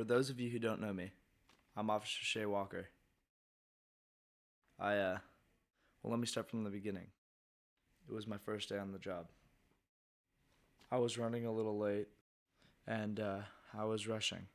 For those of you who don't know me, I'm Officer Shay Walker. Well, let me start from the beginning. It was my first day on the job. I was running a little late, and I was rushing.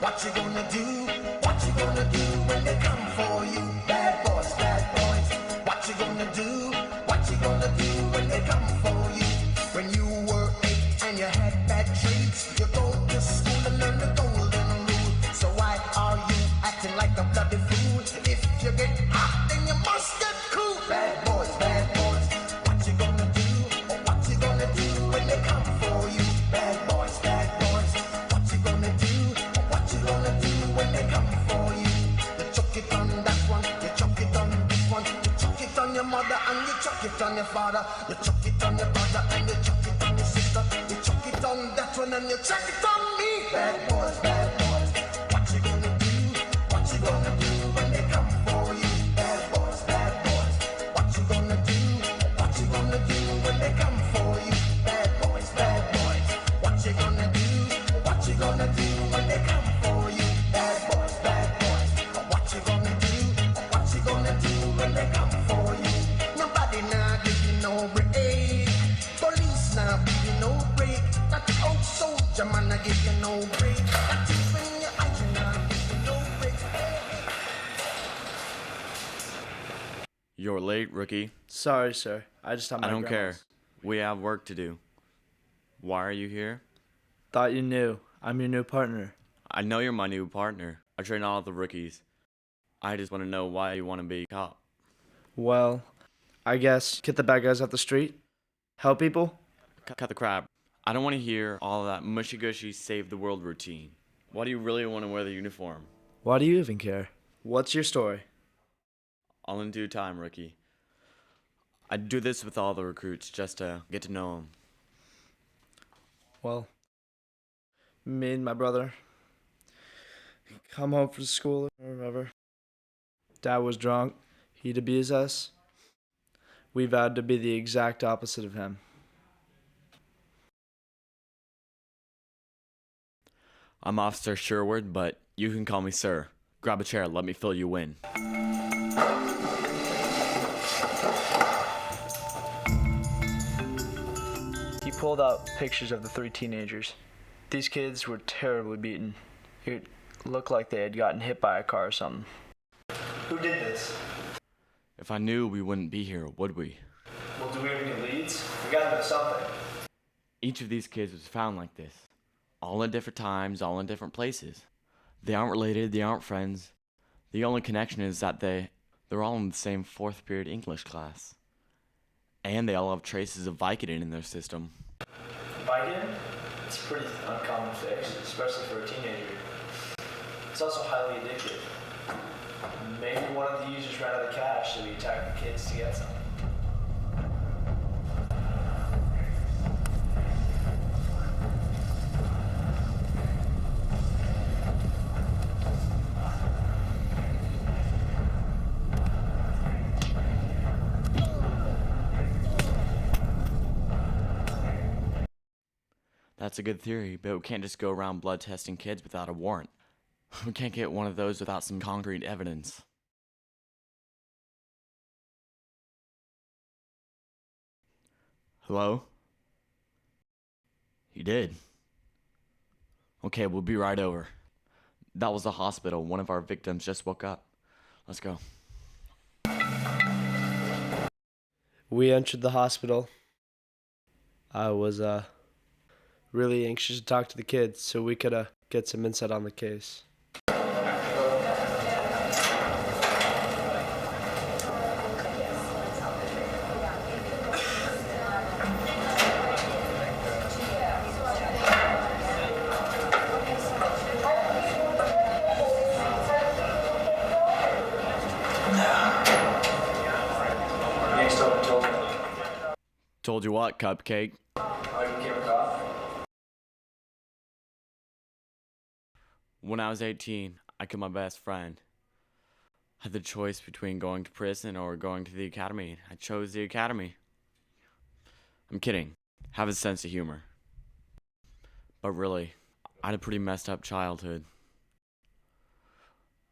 What you gonna do? What you gonna do when they come for you? Bad boys, what you gonna do? What you gonna do when they come for you? When you were 8 and you had bad traits, you go to school and learn the golden rule. So why are you acting like a bloody fool? If you get hot, then you must get cool. Bad boys, what you gonna do? Or what you gonna do when they come for you? Bad boys, what you gonna do? When they come for you, you chuck it on that one, you chuck it on this one, you chuck it on your mother and you chuck it on your father, you chuck it on your brother and you chuck it on your sister, you chuck it on that one and you chuck it on me. Bad boys, what you gonna do? What you gonna do when they come for you? Bad boys, what you gonna do? What you gonna do when they come for you? Bad boys, what you gonna do? What you gonna do when they come for you? Bad boys, what you gonna do? What you gonna do when they come for you? Nobody now give you no break. Police now give you no break. That old soldier man now give you no break. That even your eyes now give you no break. You're late, rookie. Sorry, sir. I just had my I don't care. grandma's. We have work to do. Why are you here? Thought you knew. I'm your new partner. I know you're my new partner. I train all of the rookies. I just want to know why you want to be a cop. Well, I guess get the bad guys off the street, help people. Cut the crap. I don't want to hear all of that mushy-gushy save the world routine. Why do you really want to wear the uniform? Why do you even care? What's your story? All in due time, rookie. I do this with all the recruits just to get to know them. Well, me and my brother come home from school or whatever. Dad was drunk. He'd abuse us. We vowed to be the exact opposite of him. I'm Officer Sherwood, but you can call me sir. Grab a chair, let me fill you in. He pulled out pictures of the 3 teenagers. These kids were terribly beaten. It looked like they had gotten hit by a car or something. Who did this? If I knew, we wouldn't be here, would we? Well, do we have any leads? We gotta know something. Each of these kids was found like this. All in different times, all in different places. They aren't related, they aren't friends. The only connection is that they're all in the same 4th period English class. And they all have traces of Vicodin in their system. Vicodin? It's a pretty uncommon fix, especially for a teenager. It's also highly addictive. Maybe one of the users ran out of cash, so he attacked the kids to get some. That's a good theory, but we can't just go around blood testing kids without a warrant. We can't get one of those without some concrete evidence. Hello? He did. Okay, we'll be right over. That was the hospital. One of our victims just woke up. Let's go. We entered the hospital. I was really anxious to talk to the kids so we could get some insight on the case. Told you what, Cupcake? I became a cop. When I was 18, I killed my best friend. I had the choice between going to prison or going to the academy. I chose the academy. I'm kidding. Have a sense of humor. But really, I had a pretty messed up childhood.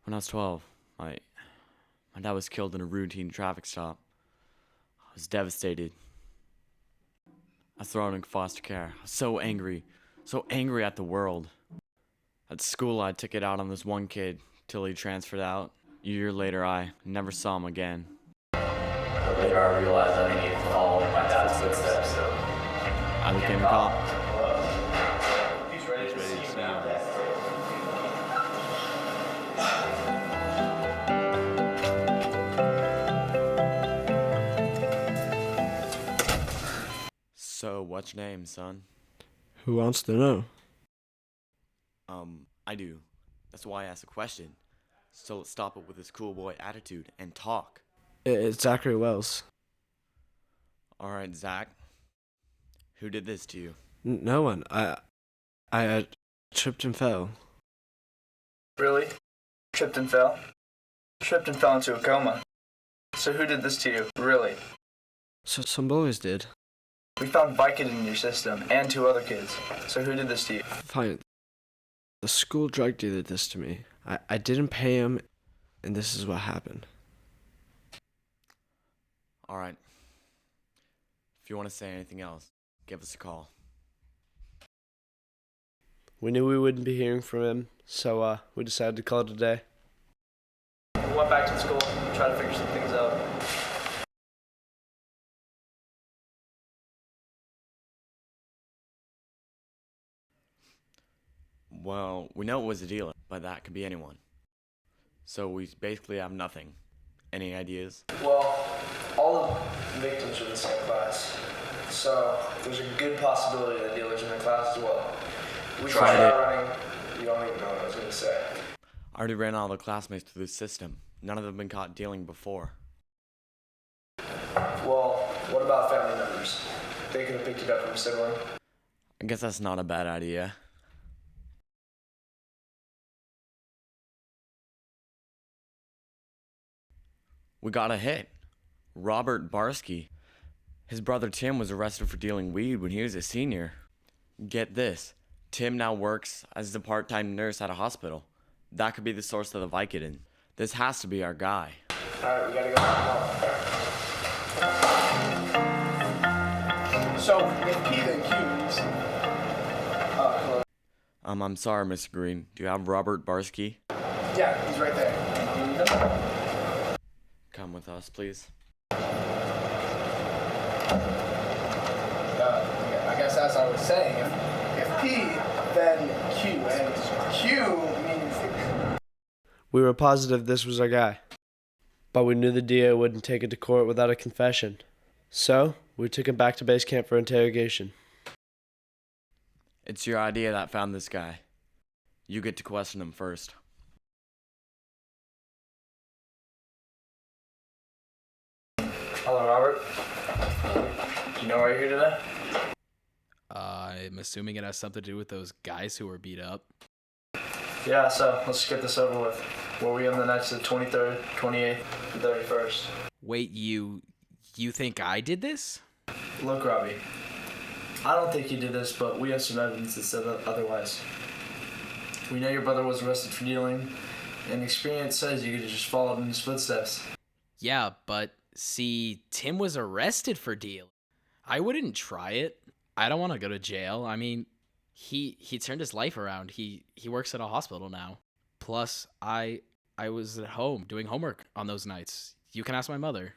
When I was 12, my dad was killed in a routine traffic stop. I was devastated. I was thrown in foster care. I was so angry at the world. At school, I took it out on this one kid till he transferred out. A year later, I never saw him again. But later I realized I needed to follow in my dad's footsteps, so I became a cop. he's ready to see you now. So, what's your name, son? Who wants to know? I do. That's why I asked a question. So let's stop it with this cool boy attitude and talk. It's Zachary Wells. Alright, Zach. Who did this to you? No one. I tripped and fell. Really? Tripped and fell? Tripped and fell into a coma. So who did this to you? Really? So some boys did. We found Vicodin in your system, and 2 other kids. So who did this to you? Fine. The school drug dealer did this to me. I didn't pay him, and this is what happened. Alright. If you want to say anything else, give us a call. We knew we wouldn't be hearing from him, so we decided to call it a day. We went back to school, tried to figure some things out. Well, we know it was a dealer, but that could be anyone. So we basically have nothing. Any ideas? Well, all the victims are in the same class. So there's a good possibility that dealers in the class as well. We tried running. You don't even know what I was going to say. I already ran all the classmates through the system. None of them have been caught dealing before. Well, what about family members? They could have picked it up from a sibling. I guess that's not a bad idea. We got a hit. Robert Barsky. His brother Tim was arrested for dealing weed when he was a senior. Get this. Tim now works as a part-time nurse at a hospital. That could be the source of the Vicodin. This has to be our guy. Alright, we gotta go now. So, if P then Q's. Hello. I'm sorry, Mr. Green. Do you have Robert Barsky? Yeah, he's right there. Come with us, please. I guess as I was saying, if P, then Q, and Q means... We were positive this was our guy, but we knew the DA wouldn't take it to court without a confession. So, we took him back to base camp for interrogation. It's your idea that found this guy. You get to question him first. Hello, Robert. Do you know why you're here today? I'm assuming it has something to do with those guys who were beat up. Yeah, so let's get this over with. Were we on the nights of the 23rd, 28th, and 31st? Wait, you think I did this? Look, Robbie, I don't think you did this, but we have some evidence that says otherwise. We know your brother was arrested for dealing, and experience says you could have just followed in his footsteps. Yeah, but see, Tim was arrested for dealing. I wouldn't try it. I don't want to go to jail. I mean, he turned his life around. He works at a hospital now. Plus, I was at home doing homework on those nights. You can ask my mother.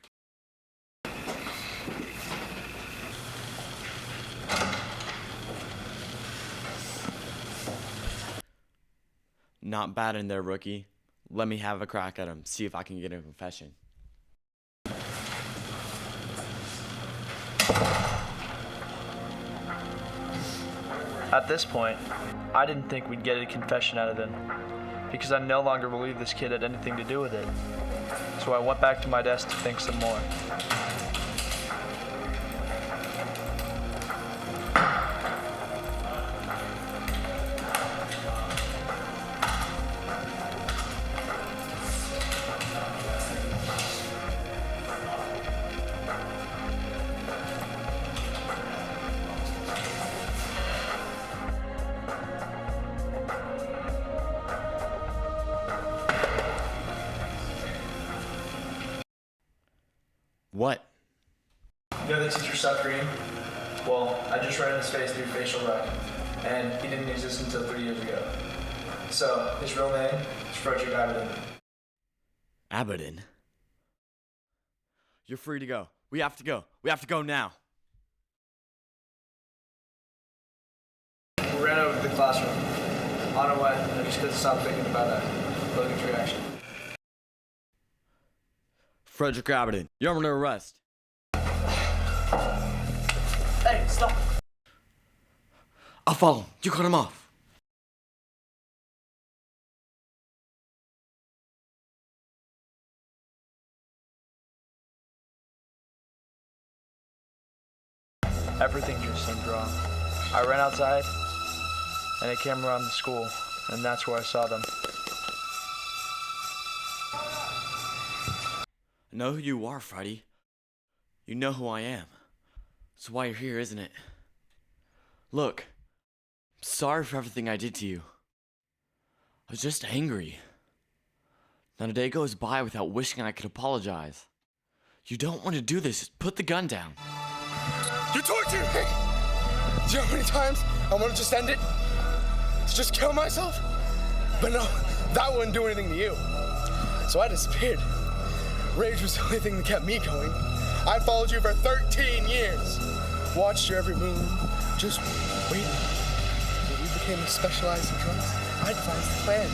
Not bad in there, rookie. Let me have a crack at him, see if I can get a confession. At this point, I didn't think we'd get a confession out of him, because I no longer believed this kid had anything to do with it. So I went back to my desk to think some more. You know the teacher stopped green? Well, I just ran his face through facial rec, and he didn't exist until 3 years ago. So, his real name is Frederick Abaddon. Abaddon? You're free to go. We have to go. We have to go now. We ran over to the classroom. On our way, I just couldn't stop thinking about Logan's reaction. Frederick Abaddon, you're under arrest. Hey, stop! I'll follow him. You cut him off. Everything just seemed wrong. I ran outside, and they came around the school, and that's where I saw them. I know who you are, Freddy. You know who I am. That's why you're here, isn't it? Look, I'm sorry for everything I did to you. I was just angry. Not a day goes by without wishing I could apologize. You don't want to do this. Just put the gun down. You tortured me! Do you know how many times I want to just end it? To just kill myself? But no, that wouldn't do anything to you. So I disappeared. Rage was the only thing that kept me going. I followed you for 13 years. Watched your every move, just waiting. When you became specialized in drugs, I devised the plan.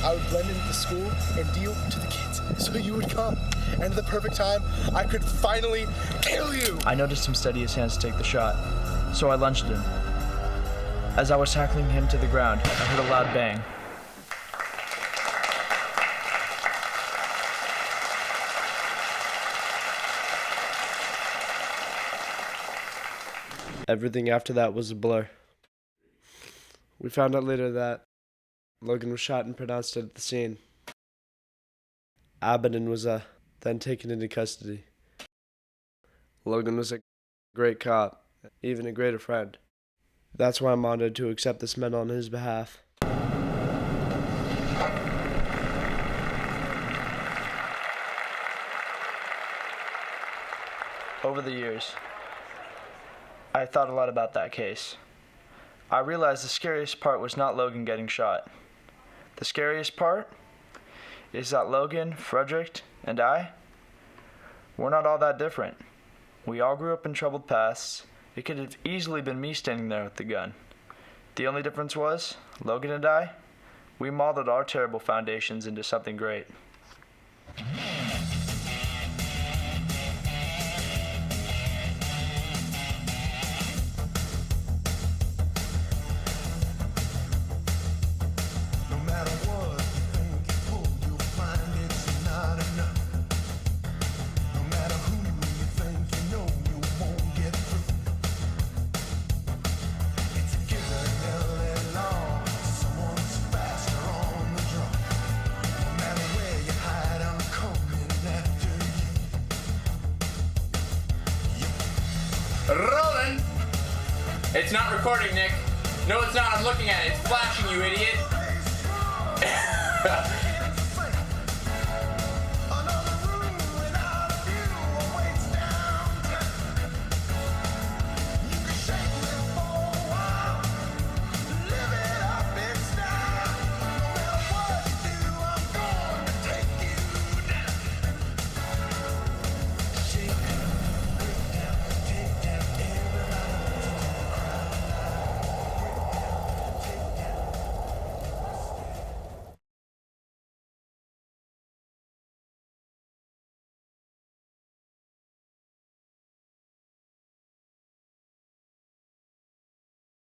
I would blend into the school and deal to the kids so you would come. And at the perfect time, I could finally kill you! I noticed him steady his hands to take the shot, so I lunged him. As I was tackling him to the ground, I heard a loud bang. Everything after that was a blur. We found out later that Logan was shot and pronounced dead at the scene. Abaddon was then taken into custody. Logan was a great cop, even a greater friend. That's why I'm honored to accept this medal on his behalf. Over the years, I thought a lot about that case. I realized the scariest part was not Logan getting shot. The scariest part is that Logan, Frederick, and I, we're not all that different. We all grew up in troubled pasts. It could have easily been me standing there with the gun. The only difference was, Logan and I, we molded our terrible foundations into something great. No matter what you think you pull, you'll find it's not enough. No matter who you think you know, you won't get through. It's a given LA law. Someone's faster on the draw. No matter where you hide, I'm coming after you. Rolling! It's not recording, Nick. No, it's not. I'm looking at it. It's flashing, you idiot.